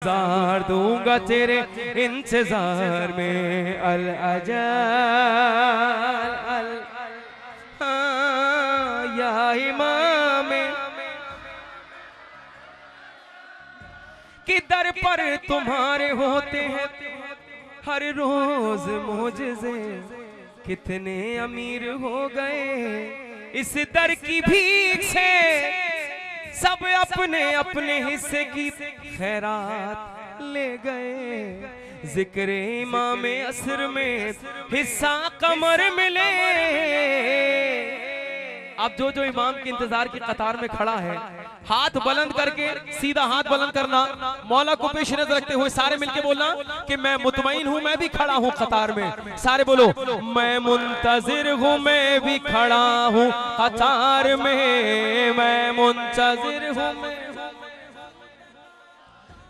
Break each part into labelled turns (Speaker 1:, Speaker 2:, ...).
Speaker 1: Jar दूंगा तेरे इंतजार में अल अजल अल या इमाम कि दर पर तुम्हारे होते हैं हर रोज मोजज़े। कितने अमीर हो गए इस दर की भीख से, सब अपने अपने हिस्से की खैरात ले गए। जिक्र इमाम असर में हिस्सा कमर मिले। अब जो इमाम के इंतजार की कतार में खड़ा है, हाथ बुलंद करके, सीधा हाथ बुलंद करना, मौला को पेश नजर रखते हुए सारे मिलके बोलना कि मैं मुतमईन हूं, मैं भी खड़ा हूं कतार में। सारे बोलो, मैं मुंतजिर हूं, मैं भी खड़ा हूं कतार में। मैं मुंतजिर हूं,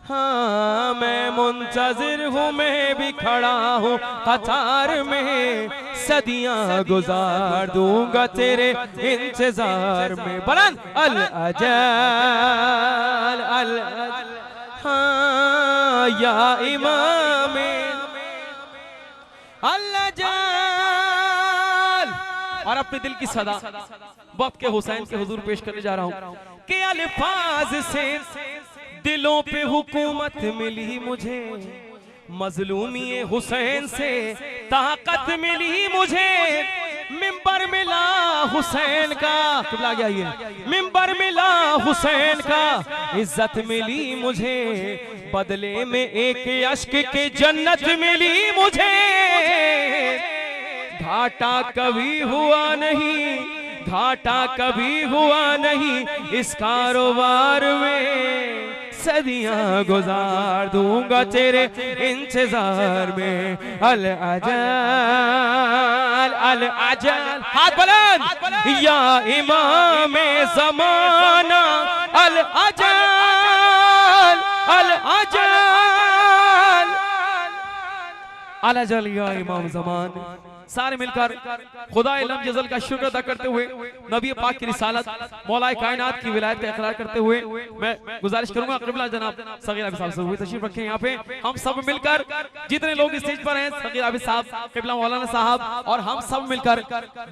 Speaker 1: हाँ मैं मुंतजिर हूँ, मैं भी खड़ा हूँ कतार में। सदियां गुजार दूंगा तेरे इंतजार में। बुलंद अल अजल अल हाँ या इमाम अल अजल। और अपने दिल की सदा वक्त के हुसैन के हुजूर पेश करने जा रहा हूँ कि अल्फाज से दिलों पे हुकूमत मिली मुझे, मजलूमी हुसैन से ताकत मिली मुझे। मिंबर मिला हुसैन का, किबला गया ये, मिंबर मिला हुसैन का, इज्जत मिली मुझे। बदले में एक अश्क के जन्नत मिली मुझे। घाटा कभी हुआ नहीं, घाटा कभी हुआ नहीं इस कारोबार में। सदियां गुजार दूंगा तेरे इंतजार में अल अजल अल अजल। हाथ बुलंद या इमाम ज़माना अल अजल अल अजल अल अजल या इमाम ज़माना। सारे मिलकर खुदा इल्म जज़ल का शुक्र अदा करते हुए नबी पाक की रिसालत, मौला कायनात की विलायत का इकरार करते हुए मैं गुजारिश करूंगा क़िबला जनाब सगीर आबिद साहब से हुए तशरीफ रखें। यहाँ पे हम सब मिलकर, जितने लोग स्टेज पर हैं, सगीर आबिद साहब, क़िबला मौलाना साहब और हम सब मिलकर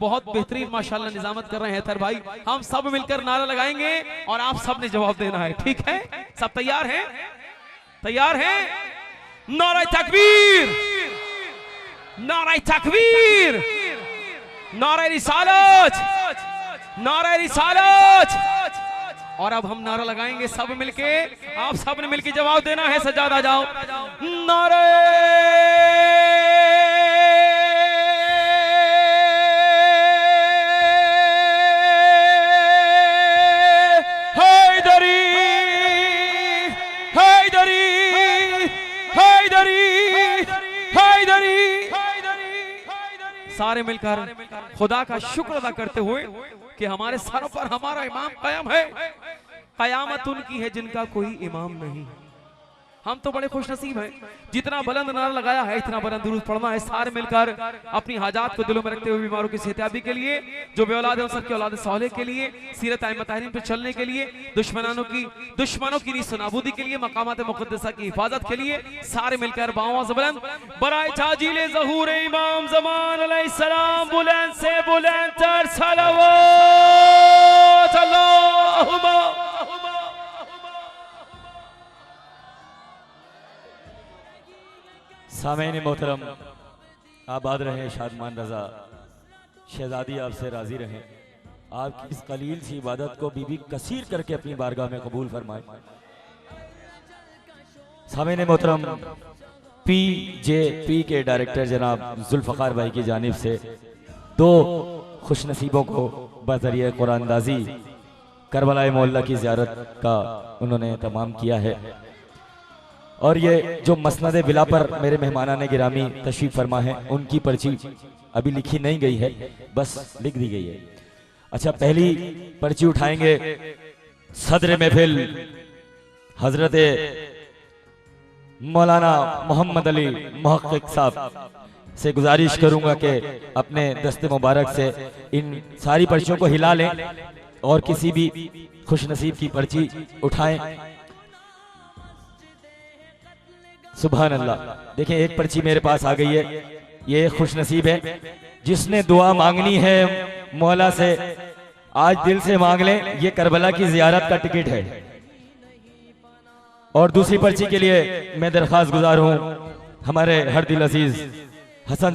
Speaker 1: बहुत बेहतरीन माशाल्लाह निजामत कर रहे हैं। तर भाई हम सब मिलकर नारा लगाएंगे और आप सब ने जवाब देना है, ठीक है? सब तैयार हैं? तैयार हैं? नारा तकबीर, नारा तकबीर, नारा रिसालत, नारा रिसालत। और अब हम नारा लगाएंगे सब मिलके, आप सब ने मिलके जवाब देना है। सजाद आ जाओ। नारे हैदरी, हैदरी, हैदरी, हैदरी। सारे मिलकर खुदा का शुक्र अदा करते हुए कि हमारे सरों पर हमारा इमाम कायम है। कयामत उनकी है जिनका कोई इमाम नहीं। हम तो बड़े खुश नसीब हैं, जितना बुलंद नारा लगाया है इतना बुलंद दुरूद पढ़ना है। सारे मिलकर अपनी हाजात को दिलों में रखते हुए बीमारों की सेहतियाबी के लिए, जो बेऔलाद है उन सबकी औलाद सालेह के लिए, सीरत आइम्मा तारीन पे चलने के लिए, दुश्मनों की रीस नाबूदी के लिए, मकामात मुक़द्दसा की हिफाजत के लिए सारे मिलकर बाआवाज़ बुलंद बराए ताजील ज़हूर इमाम ज़मान अलैहिस्सलाम बुलंद से बुलंद तर सलावत अल्लाहुम्मा।
Speaker 2: सामईन मोहतरम, आबाद रहे शादमान रजा, शहजादी आपसे राजी रहें। आपकी इस कलील सी इबादत को बीबी कसीर करके अपनी बारगाह में कबूल फरमाए। सामईन मोहतरम, PJP के डायरेक्टर जनाब जुल्फ़कार भाई की जानिब से 2 खुश नसीबों को बज़रिए कुरानंदाजी करबला मोहल्ला की ज़ियारत का उन्होंने तमाम किया है। और ये जो मसनद बिला पर मेरे मेहमानाने गिरामी तशरीफ फरमा है, उनकी पर्ची अभी लिखी नहीं गई है, बस लिख दी गई है। अच्छा, पहली पर्ची उठाएंगे सदर महफिल हजरत मौलाना मोहम्मद अली मुहक्किक साहब से गुजारिश करूंगा कि अपने दस्ते मुबारक से इन सारी पर्चियों को हिला लें और किसी भी खुश नसीब की पर्ची उठाएं। सुभान अल्लाह। देखिए एक पर्ची मेरे पास आ गई है, ये खुश नसीब है जिसने दुआ मांगनी है मौला से, आज दिल से मांग लें, ये करबला की जियारत का टिकट है। और दूसरी पर्ची के लिए मैं दरख्वास्त गुजार हूँ हमारे हर दिल अजीज हसन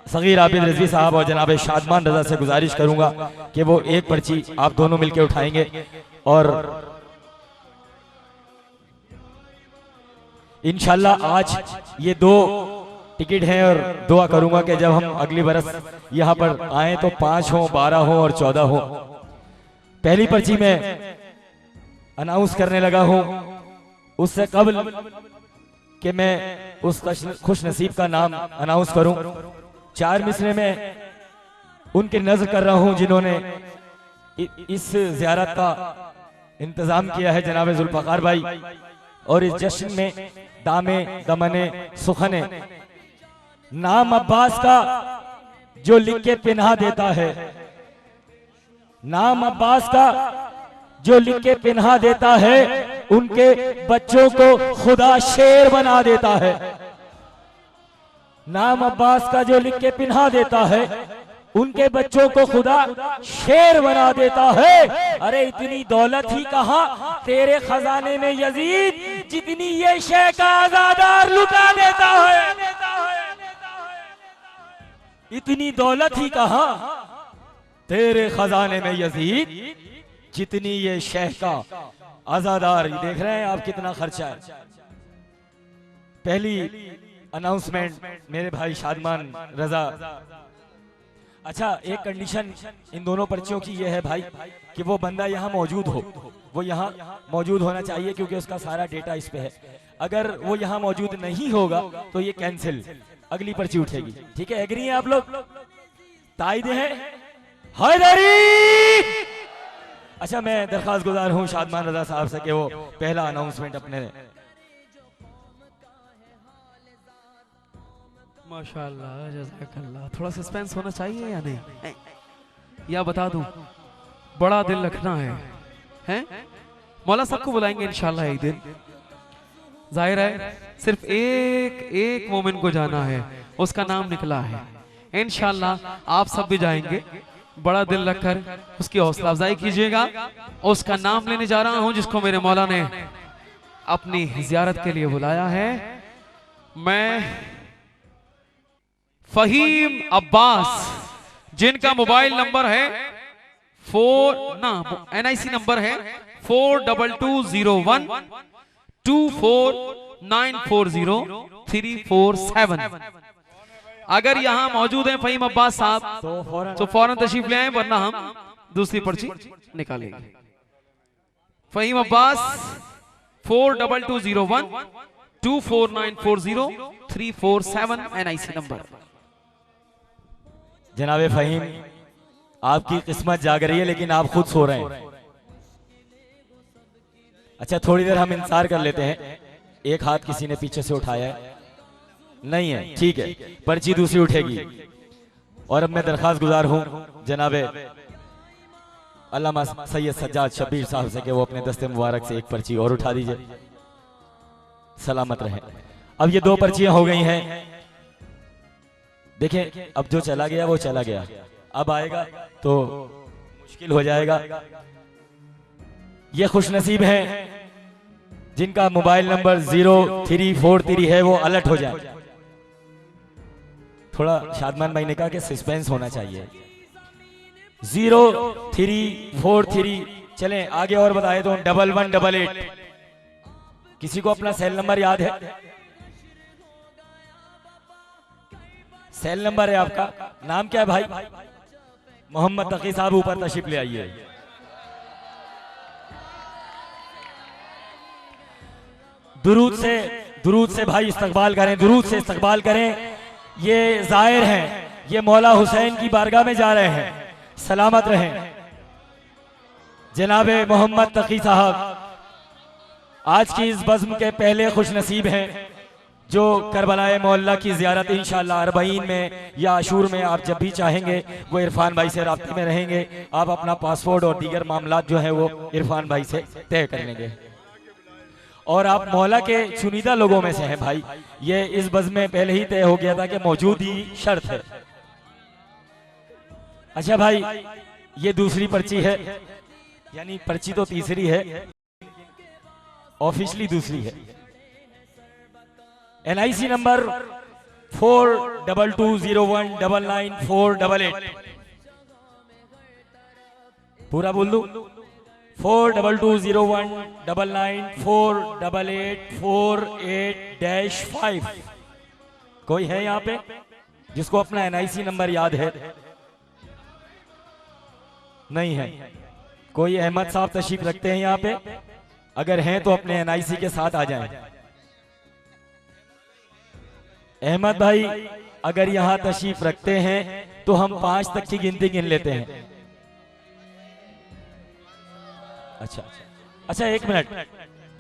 Speaker 2: सगीर आबिद रजवी साहब और जनाब शादमान रजा से गुजारिश करूंगा कि वो एक पर्ची आप दोनों मिलकर उठाएंगे और इंशाल्लाह आज ये 2 टिकट हैं और दुआ करूंगा कि जब हम अगली बरस यहाँ पर आए तो 5 हो, 12 हो और 14 हो। पहली पर्ची में अनाउंस करने लगा हूं, उससे कबल कि मैं उस खुश नसीब का नाम अनाउंस करूं, 4 मिसरे में उनके नज़र कर रहा हूं जिन्होंने इस ज़ियारत का इंतजाम किया है, जनाब जुल्फ़कार भाई। और इस जश्न में दामे दमने सुखने नाम अब्बास का जो लिख के पिन्हा देता है, नाम अब्बास का जो लिख के पिन्हा देता है, उनके बच्चों को खुदा शेर बना देता है। नाम अब्बास का जो लिख के पिन्हा देता है, उनके बच्चों को खुदा शेर बना देता है। अरे इतनी दौलत ही कहां तेरे खजाने में यजीद, जितनी ये शह का आजादार लुटा देता है। इतनी दौलत ही कहां तेरे खजाने में यजीद, जितनी ये शह का आजादार। देख रहे हैं आप कितना खर्चा है। पहली अनाउंसमेंट मेरे भाई शादमान रजा। अच्छा, एक कंडीशन इन दोनों पर्चियों की ये है भाई कि वो बंदा यहाँ मौजूद हो, वो यहाँ मौजूद होना चाहिए क्योंकि उसका सारा डेटा इस पे है। अगर वो यहाँ मौजूद नहीं होगा तो ये कैंसिल, अगली पर्ची उठेगी। ठीक है, एग्री हैं आप लोग? ताइदे हैं? हैदरी। अच्छा, मैं दरख्वास्त गुजार हूँ शादमान रजा साहब से कि वो पहला अनाउंसमेंट अपने।
Speaker 1: माशाअल्लाह, जज़ाकल्लाह। थोड़ा सस्पेंस होना चाहिए या नहीं? या बता दूं, बड़ा दिल रखना है, हैं? मौला सबको बुलाएंगे इंशाल्लाह एक दिन। जाहिर है सिर्फ एक मोमिन को जाना है, उसका नाम निकला है। इंशाल्लाह आप सब भी जाएंगे। बड़ा दिल रखकर उसकी हौसला अफजाई कीजिएगा। उसका नाम लेने जा रहा हूं जिसको मेरे मौला ने अपनी जियारत के लिए बुलाया है। मैं फहीम अब्बास, जिनका मोबाइल नंबर है NIC नंबर है 4220124940 347। अगर यहाँ मौजूद हैं फहीम अब्बास साहब तो फौरन तशरीफ ले आए, वरना हम दूसरी पर्ची निकालेंगे। Fahim Abbas 4220124940 347 NIC number.
Speaker 2: जनाब फहीम, आपकी किस्मत जाग रही है लेकिन आप खुद सो रहे हैं। अच्छा, थोड़ी देर हम इंतजार कर लेते हैं। एक हाथ किसी ने पीछे से उठाया है, नहीं है? ठीक है, पर्ची दूसरी उठेगी। और अब मैं दरख्वास्त गुजार हूं जनाब अल्लामा सैयद सज्जाद शब्बीर साहब से कि वो अपने दस्ते मुबारक से एक पर्ची और उठा दीजिए। सलामत रहे। अब ये 2 पर्चियां हो गई हैं। देखें, अब जो चला गया वो चला गया, अब आएगा तो मुश्किल हो जाएगा। ये खुशनसीब हैं जिनका मोबाइल नंबर 0343 है, वो अलर्ट हो जाए। थोड़ा शादमान भाई ने कहा कि सस्पेंस होना चाहिए। 0343 चलें आगे और बताए तो 1188। किसी को अपना सेल नंबर याद है? सेल नंबर है आपका? नाम क्या है भाई? मोहम्मद तकी साहब, ऊपर तशरीफ ले आइए। दुरूद से भाई इस्तकबाल करें, दुरूद से इस्तकबाल करें। ये जाहिर हैं, ये मौला हुसैन की बारगाह में जा रहे हैं। सलामत रहें। जनाबे मोहम्मद तकी साहब आज की इस बज़्म के पहले खुशनसीब हैं जो करबलाए मोहल्ला की ज़ियारत इंशाअल्लाह 40 में या आशूर में आप जब भी चाहेंगे वो इरफान भाई से राब्ते में रहेंगे। आप अपना पासपोर्ट और दीगर मामलात जो है वो इरफान भाई से तय कर लेंगे। और आप मौला के चुनिंदा लोगों में से हैं भाई। ये इस बज़्म में पहले ही तय हो गया था कि मौजूद ही शर्त है। अच्छा भाई, ये दूसरी पर्ची है, यानी पर्ची तो तीसरी है, ऑफिशियली दूसरी है। NIC number 4220199488। पूरा बोल दूं? 422019948848-5। कोई है यहाँ पे जिसको अपना NIC नंबर याद है? नहीं है। कोई अहमद साहब तशरीफ रखते हैं यहाँ पे? अगर हैं तो अपने NIC के साथ आ जाएं। अहमद भाई अगर यहाँ तशरीफ रखते हैं तो हम 5 तक की गिनती गिन लेते हैं। अच्छा, 1 मिनट।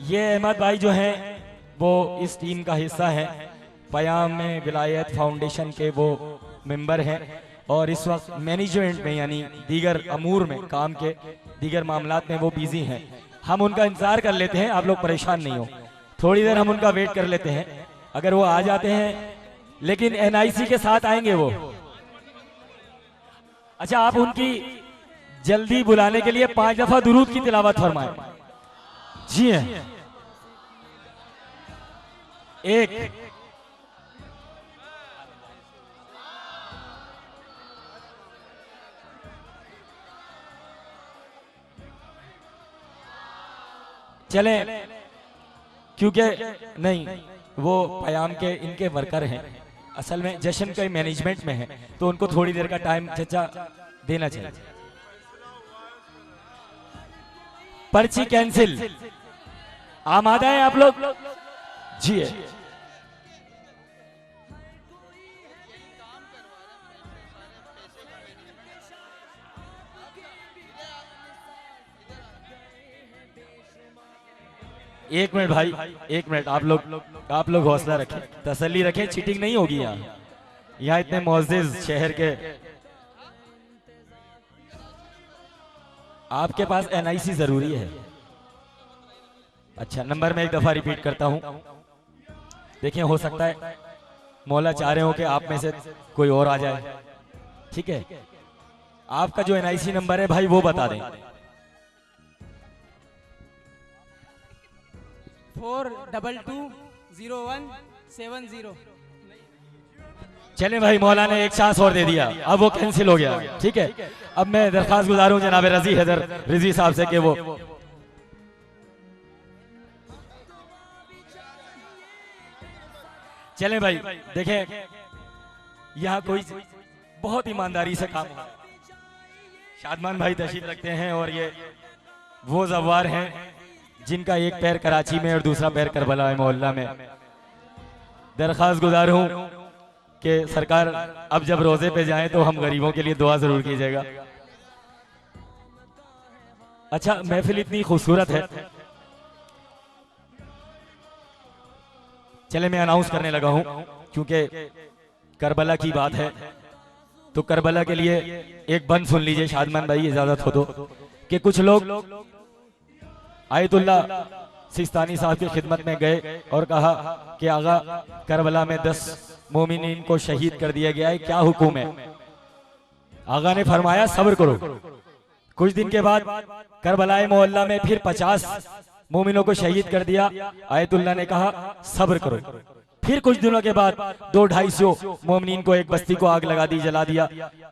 Speaker 2: ये अहमद भाई जो हैं वो इस टीम का हिस्सा है, पयाम में विलायत फाउंडेशन के वो मेंबर हैं और इस वक्त मैनेजमेंट में यानी दीगर अमूर में, काम के दीगर मामलात में वो बिजी हैं। हम उनका इंतजार कर लेते हैं, आप लोग परेशान नहीं हो, थोड़ी देर हम उनका वेट कर लेते हैं। अगर वो आ जाते हैं, लेकिन NIC के साथ आएंगे वो। अच्छा, आप उनकी जल्दी बुलाने के लिए 5 दफा दुरूद की तिलावत फरमाएं। जी हैं। 1 चलें, क्योंकि नहीं, वो पयाम के इनके वर्कर हैं, असल में जश्न के मैनेजमेंट में है, तो उनको थोड़ी देर का टाइम चचा देना चाहिए। पर्ची कैंसिल। आमादा है आप लोग? जी है। एक मिनट भाई, 1 मिनट। आप लोग हौसला रखें, तसल्ली रखें, चीटिंग नहीं होगी यहाँ इतने मोअज़्ज़िज़ शहर के। आपके पास NIC जरूरी है। अच्छा, नंबर में एक दफा रिपीट करता हूं। देखिए, हो सकता है मौला चाह रहे हो कि आप में से कोई और आ जाए। ठीक है, आपका जो NIC नंबर है भाई वो बता दें।
Speaker 3: 4220170।
Speaker 2: चले भाई, मौला ने एक चांस और दे दिया, अब वो कैंसिल हो गया। ठीक है, अब मैं दरखास्त गुजारूं जनाब रजी हैदर रिजवी साहब से कि वो चलें भाई। देखें, यहाँ कोई बहुत ईमानदारी से काम हो। शादमान भाई तशरीफ रखते हैं और ये वो ज़व्वार हैं जिनका एक पैर कराची में और दूसरा पैर करबला मोहल्ला में। दरखास्त गुजार हूं कि सरकार अब जब रोजे पे जाएं तो हम गरीबों के लिए दुआ जरूर कीजिएगा। अच्छा, महफिल इतनी खूबसूरत है, चले मैं अनाउंस करने लगा हूं क्योंकि करबला की बात है, तो करबला के लिए एक बंद सुन लीजिए शादमान भाई, इजाजत हो तो, कि कुछ लोग आयतुल्ला सिस्तानी साहब की खिदमत में गए और कहा कि आगा करबला में 10 मोमिनीन को शहीद कर दिया गया है, क्या हुक्म है? आगा ने फरमाया सब्र करो। कुछ दिन के बाद करबलाए मोहल्ला में फिर 50 मोमिनों को शहीद कर दिया। आयतुल्ला ने कहा सब्र करो। फिर कुछ दिनों के बाद 200-250 मोमिनीन को एक बस्ती को आग लगा दी, जला दिया।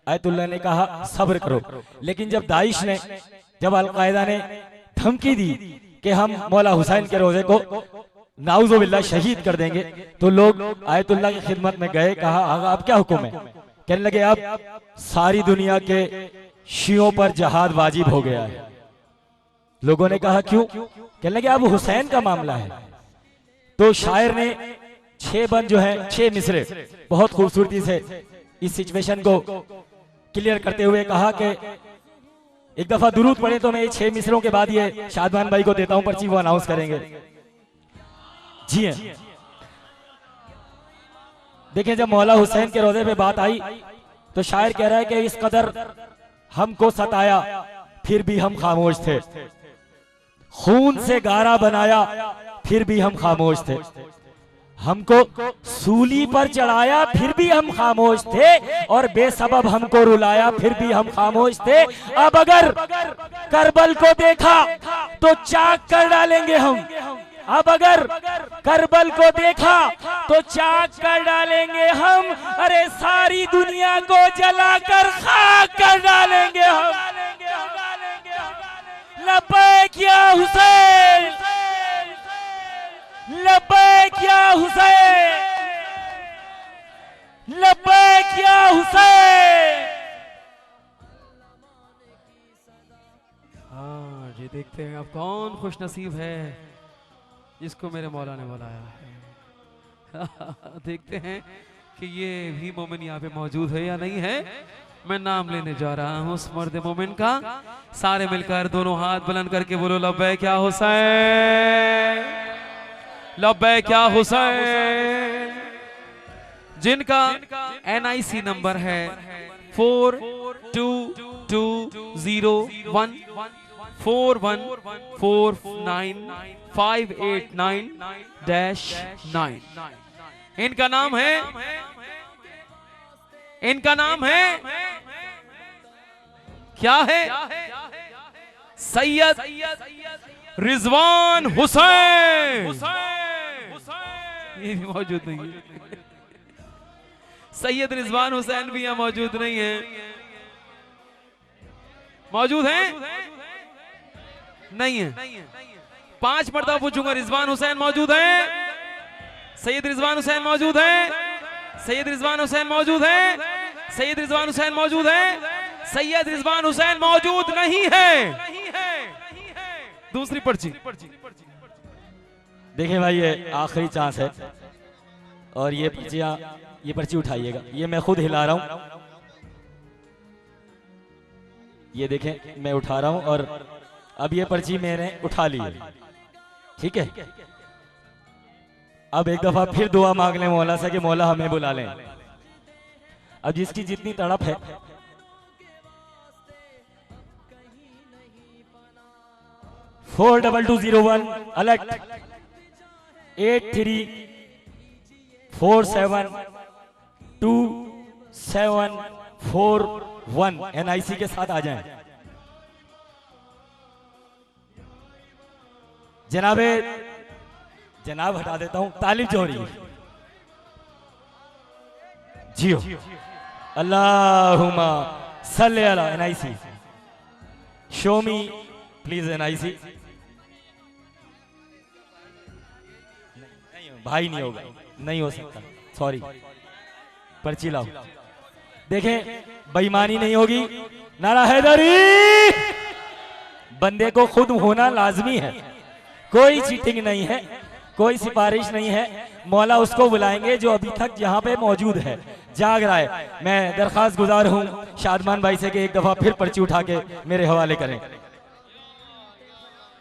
Speaker 2: आयतुल्ला ने कहा सब्र करो। लेकिन जब दाइश ने, जब अलकायदा ने धमकी दी कि हम मौला हुसैन के रोजे को नाउजुबिल्लाह शहीद कर देंगे, तो लोग आयतुल्ला की खिदमत में गए, कहा आगा अब क्या हुक्म है? कहने लगे अब सारी दुनिया के शियों पर जहाद वाजिब हो गया है। लोगों ने कहा क्यों? कहने लगे अब हुसैन का मामला है। तो शायर ने 6 बंद जो है, 6 मिसरे बहुत खूबसूरती से इस सिचुएशन को क्लियर करते हुए कहा कि एक दफा दुरूद पढ़े, तो मैं 6 मिसरों के बाद ये शादमान भाई को देता हूं पर्ची, वो अनाउंस करेंगे। जी हैं, देखें जब मौला हुसैन के रोजे पे बात आई तो शायर कह रहा है कि इस कदर हमको सताया फिर भी हम खामोश थे, खून से गारा बनाया फिर भी हम खामोश थे। हमको सूली पर चढ़ाया फिर भी हम खामोश थे, और बेसबब हमको रुलाया फिर भी हम खामोश थे। अब अगर करबल को देखा तो चाक कर डालेंगे हम। अब अगर करबल को देखा तो चाक कर डालेंगे हम। अरे सारी दुनिया को जलाकर खाक कर डालेंगे हम। लब्बैक या हुसैन, लब्बैक या हुसैन, लब्बैक या हुसैन।
Speaker 1: हाँ जी, देखते हैं अब कौन खुश नसीब है जिसको मेरे मौला ने बुलाया है। देखते हैं कि ये भी मोमिन यहाँ पे मौजूद है या नहीं है। मैं नाम लेने जा रहा हूँ उस मर्द मोमिन का। सारे मिलकर दोनों हाथ बुलंद करके बोलो लब्बैक या हुसैन, लब्बैक या हुसैन। जिनका NIC नंबर है 422014149589 589-9। इनका नाम है, इनका नाम है, क्या है? सैयद रिजवान हुसैन। ये भी मौजूद नहीं है। सैयद रिजवान हुसैन भी यहाँ मौजूद नहीं है। मौजूद हैं? नहीं है। 5 मरतबा पूछूंगा, रिजवान हुसैन मौजूद है? सैयद रिजवान हुसैन मौजूद है? सैयद रिजवान हुसैन मौजूद है? सैयद रिजवान हुसैन मौजूद है? सैयद रिजवान हुसैन मौजूद नहीं है। दूसरी पर्ची।
Speaker 2: देखिए भाई, ये आखिरी चांस है, और ये पर्चियां, ये पर्ची उठाइएगा। ये मैं खुद हिला रहा हूं, ये देखें मैं उठा रहा हूं, और अब ये पर्ची मैंने उठा ली है। ठीक है, अब एक दफा फिर दुआ मांग लें मौला से कि मौला हमें बुला लें। अब जिसकी जितनी तड़प है, फोर 2201 अलर्ट 83472741 NIC के साथ आ जाएं। जनाब हटा देता हूं, तालिब जौहरी जियो। अल्लाहुम्मा सल्ले अला NIC, show me please NIC। भाई नहीं होगा, नहीं हो सकता, सॉरी। पर्ची लाओ। देखें, बेईमानी नहीं होगी। नारा हैदरी। बंदे को खुद होना लाजमी है, कोई चीटिंग नहीं है, कोई सिफारिश नहीं है। मौला उसको बुलाएंगे जो अभी तक यहाँ पे मौजूद है, जाग रहा है। मैं दरखास्त गुजार हूँ शादमान भाई से कि एक दफा फिर पर्ची उठा के मेरे हवाले करें।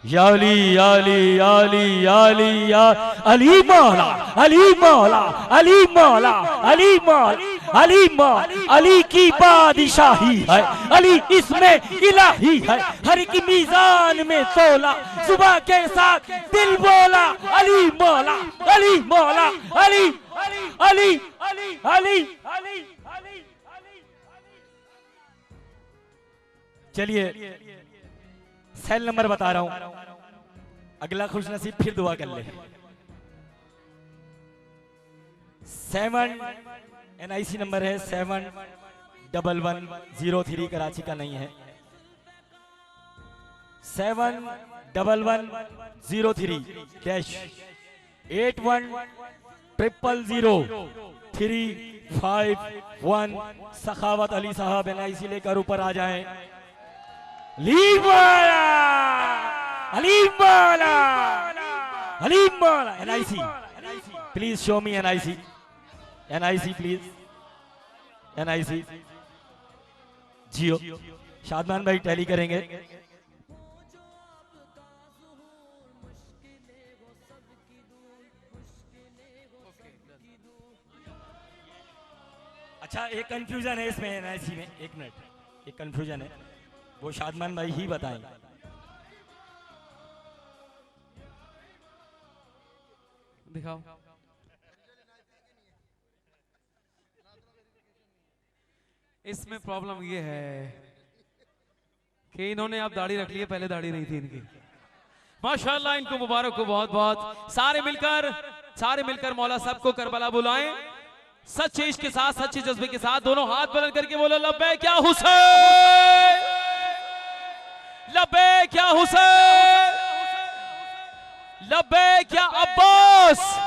Speaker 2: या अली या अली या अली या अली या अली मौला, अली मौला, अली मौला, अली मौला, अली मौला। अली की बादशाही है, अली इसमें इलाही है। हर की मीजान में तोला, सुबह के साथ दिल बोला। अली मौला, अली मौला, अली अली अली अली अली अली। चलिए सेल नंबर बता रहा हूं, अगला खुश नसीब फिर दुआ कर ले। 7 NIC नंबर है 71103, कराची का नहीं है। 711-033-81000351 सखावत अली साहब NIC लेकर ऊपर आ जाएं। NIC please show me NIC, NIC please, NIC जियो। शादमान भाई टैली करेंगे। अच्छा, एक कंफ्यूजन है इसमें NIC में, एक मिनट, एक कंफ्यूजन है, वो शादमान भाई ही बताएंगे।
Speaker 1: दिखाओ। इसमें प्रॉब्लम ये है कि इन्होंने अब दाढ़ी रख ली है, पहले दाढ़ी नहीं थी इनकी। माशाल्लाह, इनको मुबारक हो बहुत बहुत। सारे मिलकर मौला साहब को करबला बुलाएं, सच्चे इश्क के साथ, सच्चे जज्बे के साथ, दोनों हाथ बुलंद करके बोलो लब्बैक या हुसैन, लब्बैक या हुसैन, लब्बैक या अब्बास।